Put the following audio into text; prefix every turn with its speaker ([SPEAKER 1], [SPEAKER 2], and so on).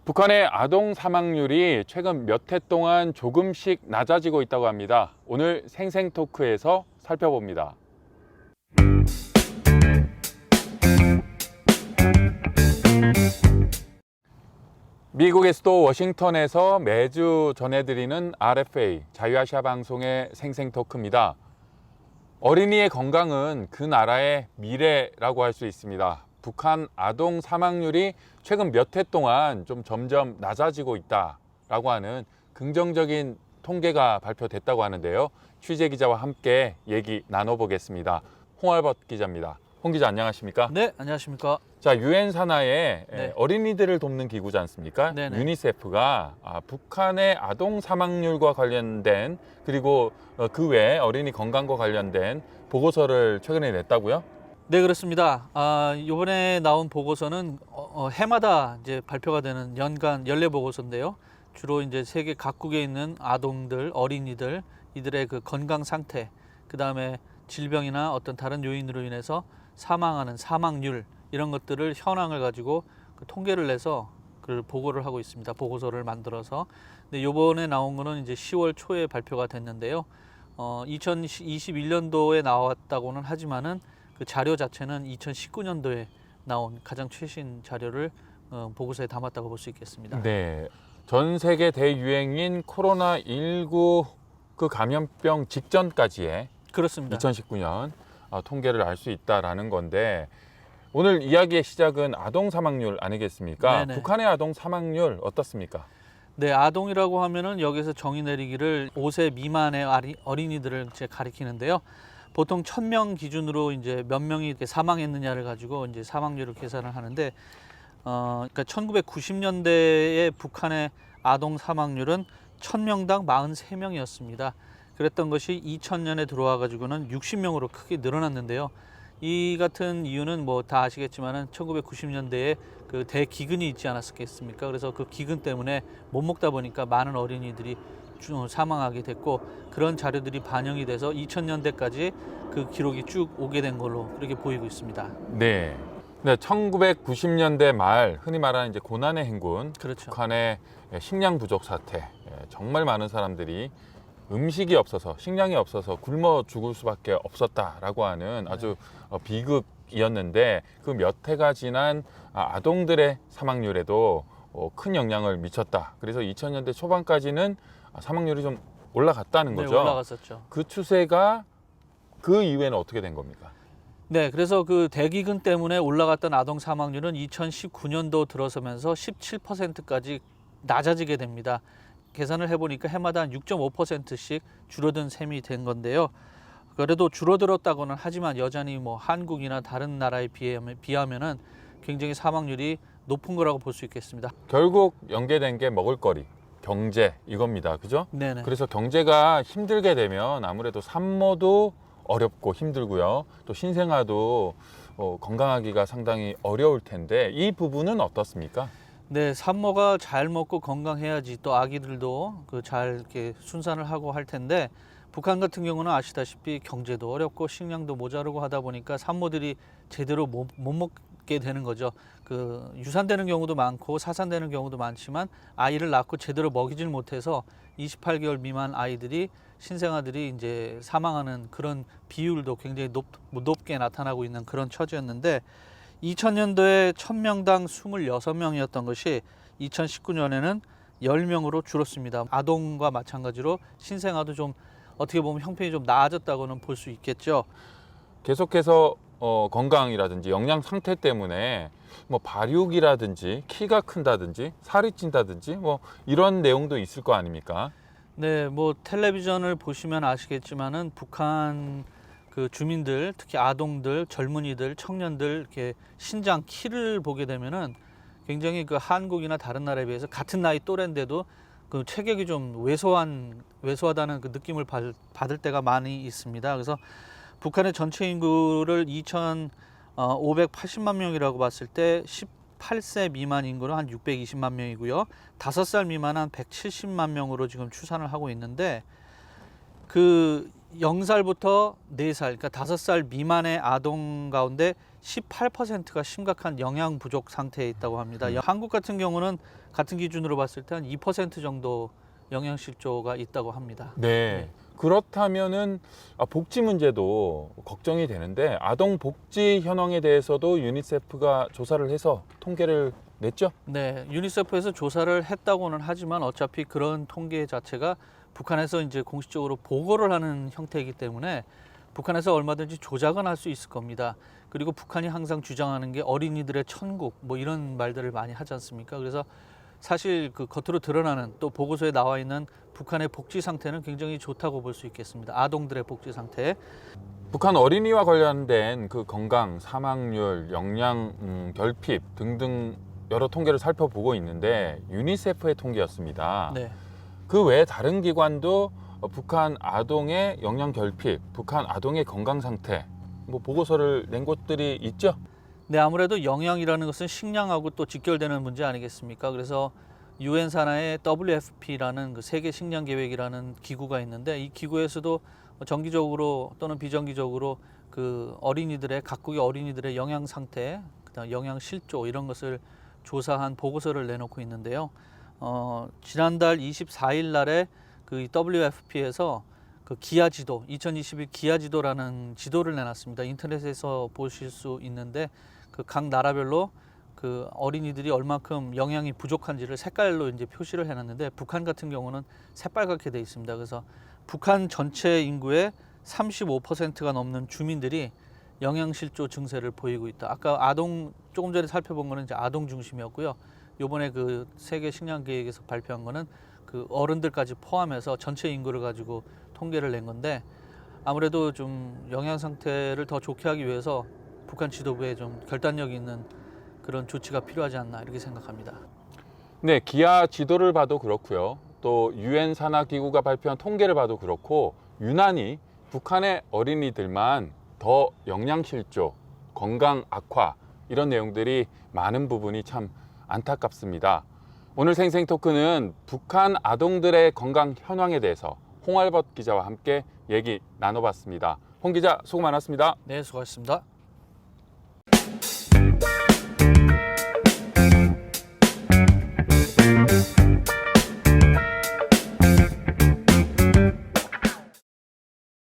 [SPEAKER 1] 북한의 아동 사망률이 최근 몇 해 동안 조금씩 낮아지고 있다고 합니다. 오늘 생생토크에서 살펴봅니다. 미국의 수도 워싱턴에서 매주 전해드리는 RFA 자유아시아 방송의 생생토크입니다. 어린이의 건강은 그 나라의 미래라고 할 수 있습니다. 북한 아동 사망률이 최근 몇 해 동안 좀 점점 낮아지고 있다라고 하는 긍정적인 통계가 발표됐다고 하는데요. 취재 기자와 함께 얘기 나눠보겠습니다. 홍알벗 기자입니다. 홍 기자 안녕하십니까?
[SPEAKER 2] 네, 안녕하십니까?
[SPEAKER 1] 자, 유엔 산하의
[SPEAKER 2] 네.
[SPEAKER 1] 어린이들을 돕는 기구지 않습니까?
[SPEAKER 2] 네네.
[SPEAKER 1] 유니세프가 북한의 아동 사망률과 관련된 그리고 그 외에 어린이 건강과 관련된 보고서를 최근에 냈다고요?
[SPEAKER 2] 네, 그렇습니다. 이번에 나온 보고서는 해마다 이제 발표가 되는 연간 연례 보고서인데요. 주로 이제 세계 각국에 있는 아동들, 어린이들, 이들의 그 건강 상태, 그 다음에 질병이나 어떤 다른 요인으로 인해서 사망하는 사망률 이런 것들을 현황을 가지고 그 통계를 내서 그 보고를 하고 있습니다. 보고서를 만들어서. 근데 이번에 나온 거는 이제 10월 초에 발표가 됐는데요. 2021년도에 나왔다고는 하지만은 그 자료 자체는 2019년도에 나온 가장 최신 자료를 보고서에 담았다고 볼 수 있겠습니다.
[SPEAKER 1] 네. 전 세계 대유행인 코로나19 그 감염병 직전까지의
[SPEAKER 2] 그렇습니다.
[SPEAKER 1] 2019년 통계를 알 수 있다라는 건데 오늘 이야기의 시작은 아동 사망률 아니겠습니까?
[SPEAKER 2] 네네.
[SPEAKER 1] 북한의 아동 사망률 어떻습니까?
[SPEAKER 2] 네, 아동이라고 하면은 여기서 정의 내리기를 5세 미만의 어린이들을 이제 가리키는데요. 보통 1000명 기준으로 이제 몇 명이 이렇게 사망했느냐를 가지고 이제 사망률을 계산을 하는데, 그러니까 1990년대에 북한의 아동 사망률은 1000명당 43명이었습니다. 그랬던 것이 2000년에 들어와 가지고는 60명으로 크게 늘어났는데요. 이 같은 이유는 뭐 다 아시겠지만은 1990년대에 그 대기근이 있지 않았겠습니까? 그래서 그 기근 때문에 못 먹다 보니까 많은 어린이들이 사망하게 됐고, 그런 자료들이 반영이 돼서 2000년대까지 그 기록이 쭉 오게 된 걸로 그렇게 보이고 있습니다.
[SPEAKER 1] 네. 네, 1990년대 말 흔히 말하는 이제 고난의 행군,
[SPEAKER 2] 그렇죠.
[SPEAKER 1] 북한의 식량 부족 사태, 정말 많은 사람들이 음식이 없어서 식량이 없어서 굶어 죽을 수밖에 없었다라고 하는 아주 비극이었는데 그 몇 해가 지난 아동들의 사망률에도 큰 영향을 미쳤다. 그래서 2000년대 초반까지는 사망률이 좀 올라갔다는
[SPEAKER 2] 네,
[SPEAKER 1] 거죠.
[SPEAKER 2] 올라갔었죠.
[SPEAKER 1] 그 추세가 그 이후에는 어떻게 된 겁니까?
[SPEAKER 2] 네, 그래서 그 대기근 때문에 올라갔던 아동 사망률은 2019년도 들어서면서 17%까지 낮아지게 됩니다. 계산을 해보니까 해마다 한 6.5%씩 줄어든 셈이 된 건데요. 그래도 줄어들었다고는 하지만 여전히 뭐 한국이나 다른 나라에 비하면은 굉장히 사망률이 높은 거라고 볼 수 있겠습니다.
[SPEAKER 1] 결국 연계된 게 먹을거리, 경제 이겁니다. 그죠?
[SPEAKER 2] 네네.
[SPEAKER 1] 그래서 경제가 힘들게 되면 아무래도 산모도 어렵고 힘들고요. 또 신생아도 건강하기가 상당히 어려울 텐데 이 부분은 어떻습니까?
[SPEAKER 2] 네, 산모가 잘 먹고 건강해야지 또 아기들도 그 잘 이렇게 순산을 하고 할 텐데, 북한 같은 경우는 아시다시피 경제도 어렵고 식량도 모자르고 하다 보니까 산모들이 제대로 못 먹게 되는 거죠. 그 유산되는 경우도 많고 사산되는 경우도 많지만 아이를 낳고 제대로 먹이질 못해서 28개월 미만 아이들이 신생아들이 이제 사망하는 그런 비율도 굉장히 높게 나타나고 있는 그런 처지였는데, 2000년도에 1000명당 26명이었던 것이 2019년에는 10명으로 줄었습니다. 아동과 마찬가지로 신생아도 좀 어떻게 보면 형편이 좀 나아졌다고는 볼 수 있겠죠.
[SPEAKER 1] 계속해서 건강이라든지 영양 상태 때문에 뭐 발육이라든지 키가 큰다든지 살이 찐다든지 뭐 이런 내용도 있을 거 아닙니까?
[SPEAKER 2] 네, 뭐 텔레비전을 보시면 아시겠지만은 북한 그 주민들, 특히 아동들, 젊은이들, 청년들 이렇게 신장 키를 보게 되면은 굉장히 그 한국이나 다른 나라에 비해서 같은 나이 또래인데도 그 체격이 좀 왜소하다는 그 느낌을 받을 때가 많이 있습니다. 그래서 북한의 전체 인구를 2,580만 명이라고 봤을 때 18세 미만 인구는 한 620만 명이고요. 5살 미만 한 170만 명으로 지금 추산을 하고 있는데, 그 0살부터 4살, 그러니까 5살 미만의 아동 가운데 18%가 심각한 영양 부족 상태에 있다고 합니다. 한국 같은 경우는 같은 기준으로 봤을 때 한 2% 정도 영양 실조가 있다고 합니다.
[SPEAKER 1] 네. 그렇다면은 복지 문제도 걱정이 되는데 아동 복지 현황에 대해서도 유니세프가 조사를 해서 통계를 냈죠?
[SPEAKER 2] 네, 유니세프에서 조사를 했다고는 하지만 어차피 그런 통계 자체가 북한에서 이제 공식적으로 보고를 하는 형태이기 때문에 북한에서 얼마든지 조작은 할 수 있을 겁니다. 그리고 북한이 항상 주장하는 게 어린이들의 천국 뭐 이런 말들을 많이 하지 않습니까? 그래서 사실 그 겉으로 드러나는 또 보고서에 나와 있는 북한의 복지 상태는 굉장히 좋다고 볼 수 있겠습니다. 아동들의 복지 상태.
[SPEAKER 1] 북한 어린이와 관련된 그 건강, 사망률, 영양 결핍 등등 여러 통계를 살펴보고 있는데 유니세프의 통계였습니다.
[SPEAKER 2] 네.
[SPEAKER 1] 그 외에 다른 기관도 북한 아동의 영양 결핍, 북한 아동의 건강 상태 뭐 보고서를 낸 곳들이 있죠?
[SPEAKER 2] 네, 아무래도 영양이라는 것은 식량하고 또 직결되는 문제 아니겠습니까? 그래서 유엔 산하의 WFP라는 그 세계 식량 계획이라는 기구가 있는데 이 기구에서도 정기적으로 또는 비정기적으로 그 어린이들의 각국의 어린이들의 영양 상태, 그다음 영양 실조 이런 것을 조사한 보고서를 내놓고 있는데요. 지난달 24일 날에 그 WFP에서 그 기아 지도 2021 기아 지도라는 지도를 내놨습니다. 인터넷에서 보실 수 있는데 그 각 나라별로 그 어린이들이 얼만큼 영양이 부족한지를 색깔로 이제 표시를 해놨는데 북한 같은 경우는 새빨갛게 돼 있습니다. 그래서 북한 전체 인구의 35%가 넘는 주민들이 영양실조 증세를 보이고 있다. 아까 아동 조금 전에 살펴본 거는 이제 아동 중심이었고요. 요번에 그 세계 식량 계획에서 발표한 거는 그 어른들까지 포함해서 전체 인구를 가지고 통계를 낸 건데 아무래도 좀 영양 상태를 더 좋게 하기 위해서 북한 지도부에 좀 결단력 있는 그런 조치가 필요하지 않나 이렇게 생각합니다.
[SPEAKER 1] 네, 기아 지도를 봐도 그렇고요. 또 유엔 산하 기구가 발표한 통계를 봐도 그렇고 유난히 북한의 어린이들만 더 영양 실조, 건강 악화 이런 내용들이 많은 부분이 참 안타깝습니다. 오늘 생생 토크는 북한 아동들의 건강 현황에 대해서 홍알벗 기자와 함께 얘기 나눠봤습니다. 홍 기자 수고 많았습니다.
[SPEAKER 2] 네, 수고하셨습니다.